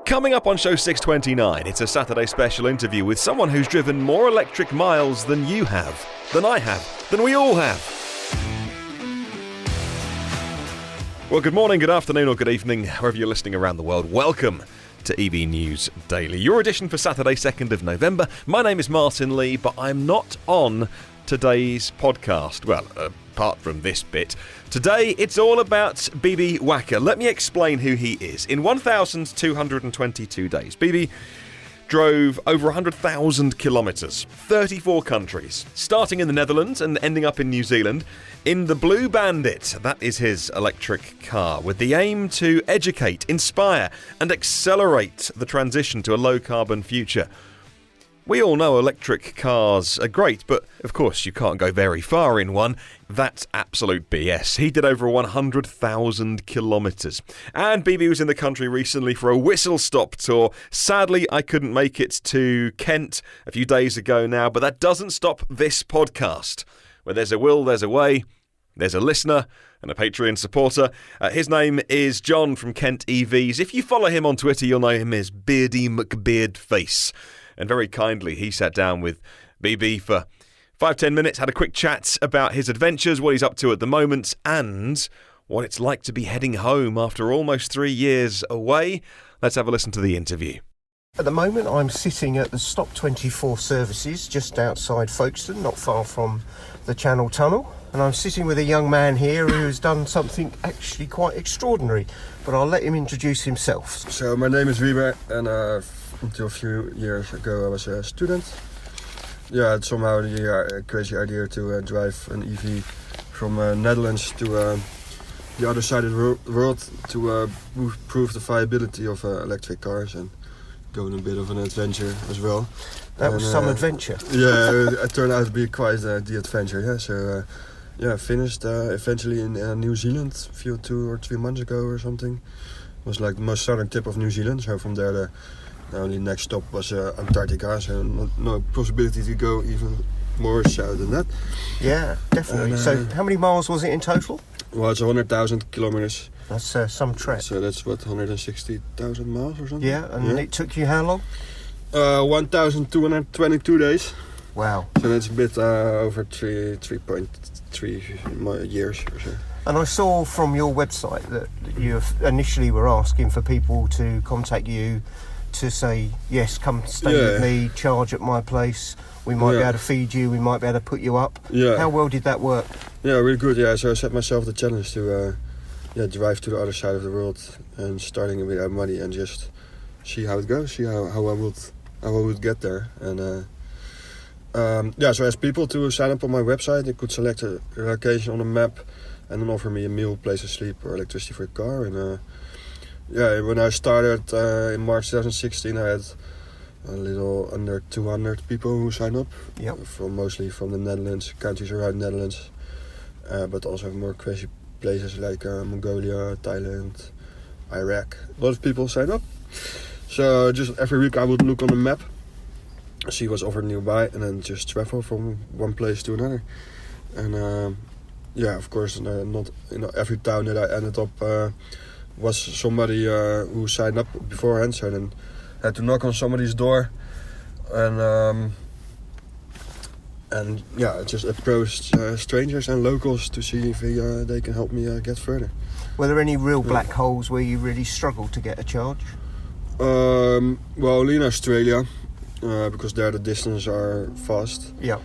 Coming up on show 629, it's a Saturday special interview with someone who's driven more electric miles than you have, than I have, than we all have. Well, good morning, good afternoon or good evening, wherever you're listening around the world. Welcome to EV News Daily, your edition for Saturday 2nd of November. My name is Martin Lee, but I'm not on today's podcast. Well, apart from this bit. Today, it's all about Wiebe Wakker. Let me explain who he is. In 1,222 days, Wiebe drove over 100,000 kilometres, 34 countries, starting in the Netherlands and ending up in New Zealand, in the Blue Bandit. That is his electric car, with the aim to educate, inspire and accelerate the transition to a low-carbon future. We all know electric cars are great, but of course you can't go very far in one. That's absolute BS. He did over 100,000 kilometres. And Wiebe was in the country recently for a whistle-stop tour. Sadly, I couldn't make it to Kent a few days ago now, but that doesn't stop this podcast. Where there's a will, there's a way. There's a listener and a Patreon supporter. His name is John from Kent EVs. If you follow him on Twitter, you'll know him as Beardy McBeardface. And very kindly, he sat down with Wiebe for 5-10 minutes, had a quick chat about his adventures, what he's up to at the moment, and what it's like to be heading home after almost 3 years away. Let's have a listen to the interview. At the moment, I'm sitting at the Stop 24 services just outside Folkestone, not far from the Channel Tunnel. And I'm sitting with a young man here who has done something actually quite extraordinary. But I'll let him introduce himself. So my name is Wiebe, and until a few years ago I was a student. Yeah, I had somehow the crazy idea to drive an EV from Netherlands to the other side of the world to prove the viability of electric cars and go on a bit of an adventure as well. That was some adventure. Yeah, it turned out to be quite the adventure. Yeah, so finished eventually in New Zealand a few 2 or 3 months ago or something. It was like the most southern tip of New Zealand. So from there, the only next stop was Antarctica. So no possibility to go even more south than that. Yeah, definitely. So how many miles was it in total? Well, it's 100,000 kilometers. That's some trek. So that's what, 160,000 miles or something? Yeah, and it took you how long? 1,222 days. Wow. So that's a bit over 3.3 years or so. And I saw from your website that you initially were asking for people to contact you to say, yes, come stay with me, charge at my place. We might be able to feed you, we might be able to put you up. Yeah. How well did that work? Yeah, really good. Yeah, so I set myself the challenge to drive to the other side of the world and starting without money and just see how it goes, see how I would get there. And so I asked people to sign up on my website. They could select a location on a map and then offer me a meal, place to sleep, or electricity for a car. And when I started in March 2016, I had a little under 200 people who signed up. Yep. Mostly from the Netherlands, countries around the Netherlands, but also more crazy places like Mongolia, Thailand, Iraq. A lot of people signed up. So just every week I would look on the map, see what's offered nearby, and then just travel from one place to another. And of course, not every town that I ended up was somebody who signed up beforehand. So then I had to knock on somebody's door and just approached strangers and locals to see if they can help me get further. Were there any real black holes where you really struggled to get a charge? Well, only in Australia, because there the distances are fast. Yeah.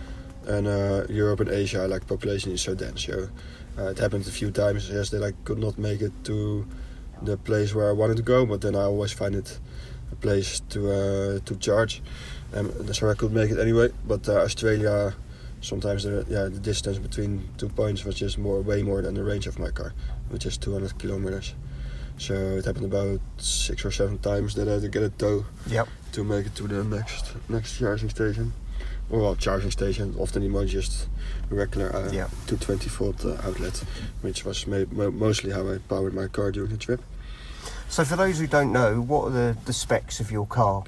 And Europe and Asia, like population is so dense. So it happened a few times. Yes, that I could not make it to the place where I wanted to go, but then I always find it a place to charge. So I could make it anyway. But Australia, sometimes the distance between 2 points was just way more than the range of my car, which is 200 kilometers. So it happened about 6 or 7 times that I had to get a tow to make it to the next charging station. Well, charging station, often even just a regular 220 volt outlet, which was mostly how I powered my car during the trip. So for those who don't know, what are the specs of your car?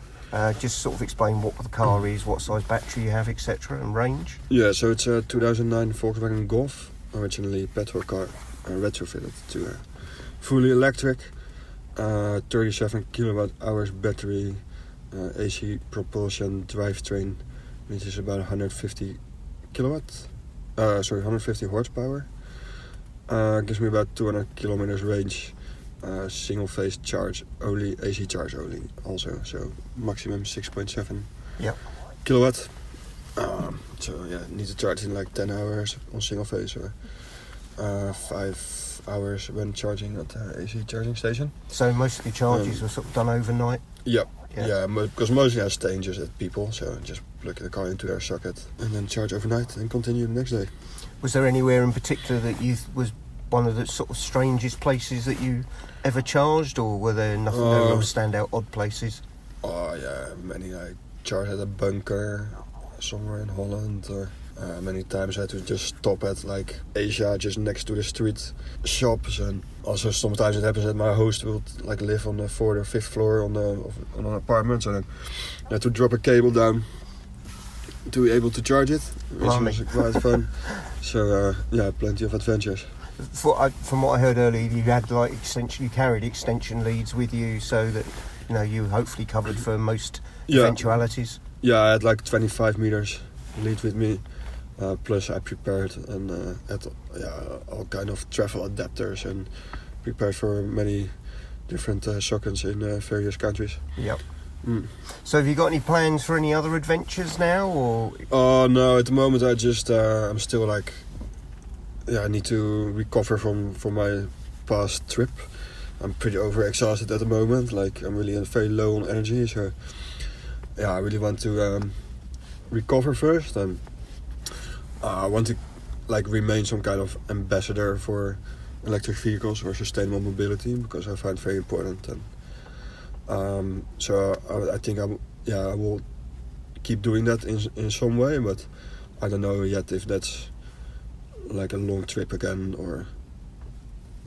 Just sort of explain what the car is, what size battery you have, etc., and range. Yeah, so it's a 2009 Volkswagen Golf, originally petrol car, retrofitted to fully electric. 37 kilowatt hours battery, AC propulsion drivetrain, which is about 150 150 horsepower. Gives me about 200 kilometers range. Single phase charge only, AC charge only also, so maximum 6.7 kilowatt. So yeah, need to charge in like 10 hours on single phase, or 5 hours when charging at the AC charging station. So most of the charges were sort of done overnight? Yeah, because mostly I stay just at people, so just plug the car into their socket and then charge overnight and continue the next day. Was there anywhere in particular that was one of the sort of strangest places that you ever charged, or were there no real standout odd places? Oh yeah, many. I charged at a bunker somewhere in Holland, or many times I had to just stop at like Asia, just next to the street shops, and also sometimes it happens that my host will like live on the 4th or 5th floor on an apartment, so then I had to drop a cable down to be able to charge it, which was quite fun. So yeah, plenty of adventures. From what I heard earlier, you had you carried extension leads with you, so that you hopefully covered for most eventualities. Yeah, I had like 25 meters lead with me. Plus I prepared and had all kind of travel adapters and prepared for many different sockets in various countries. Yep. So have you got any plans for any other adventures now, or? Oh no, at the moment I just I'm still like, I need to recover from my past trip. I'm pretty overexhausted at the moment. Like I'm really very low on energy, so I really want to recover first, and I want to like remain some kind of ambassador for electric vehicles or sustainable mobility, because I find it very important. And so I think I will keep doing that in some way, but I don't know yet if that's like a long trip again, or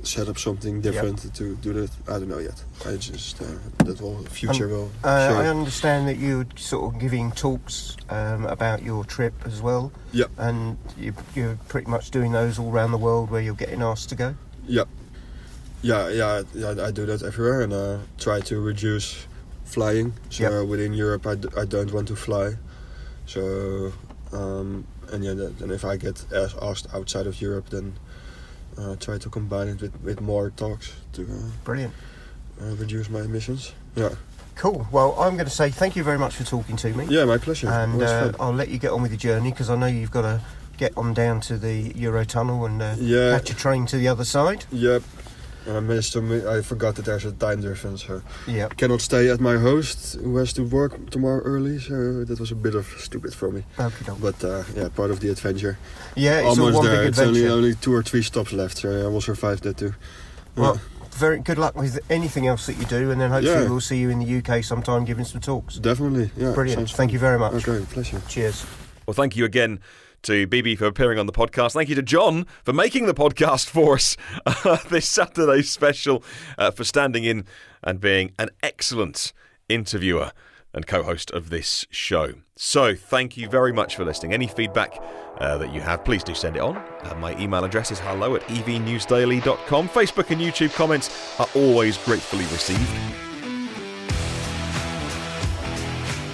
set up something different to do that. I don't know yet. I just that will future will show. I understand that you're sort of giving talks about your trip as well. Yeah. And you're pretty much doing those all around the world where you're getting asked to go. Yeah. I do that everywhere, and try to reduce flying. So within Europe, I don't want to fly. So and if I get asked outside of Europe, then try to combine it with more talks to brilliant reduce my emissions. Yeah. Cool. Well, I'm going to say thank you very much for talking to me. Yeah, my pleasure. And I'll let you get on with your journey, because I know you've got to get on down to the Eurotunnel and catch a train to the other side. Yep. I forgot that there's a time difference, so cannot stay at my host who has to work tomorrow early, so that was a bit of stupid for me. Okay. But part of the adventure. Yeah, it's almost all one there. big adventure. It's only 2 or 3 stops left, so I will survive that too. Well, very good luck with anything else that you do, and then hopefully we'll see you in the UK sometime giving some talks. Definitely, yeah. Brilliant. Thank you very much. Okay, pleasure. Cheers. Well, thank you again to BB for appearing on the podcast. Thank you to John for making the podcast for us this Saturday special, for standing in and being an excellent interviewer and co-host of this show. So thank you very much for listening. Any feedback that you have, please do send it on. My email address is hello@evnewsdaily.com. Facebook and YouTube comments are always gratefully received.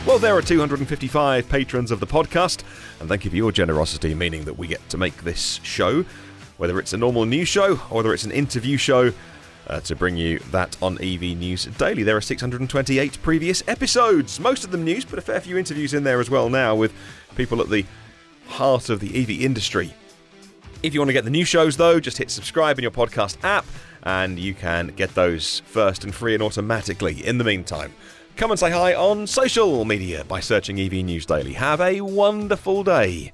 Well, there are 255 patrons of the podcast, and thank you for your generosity, meaning that we get to make this show, whether it's a normal news show or whether it's an interview show, to bring you that on EV News Daily. There are 628 previous episodes, most of them news, but a fair few interviews in there as well now with people at the heart of the EV industry. If you want to get the new shows, though, just hit subscribe in your podcast app, and you can get those first and free and automatically. In the meantime, come and say hi on social media by searching EV News Daily. Have a wonderful day.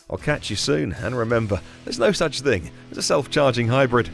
I'll catch you soon, and remember, there's no such thing as a self-charging hybrid.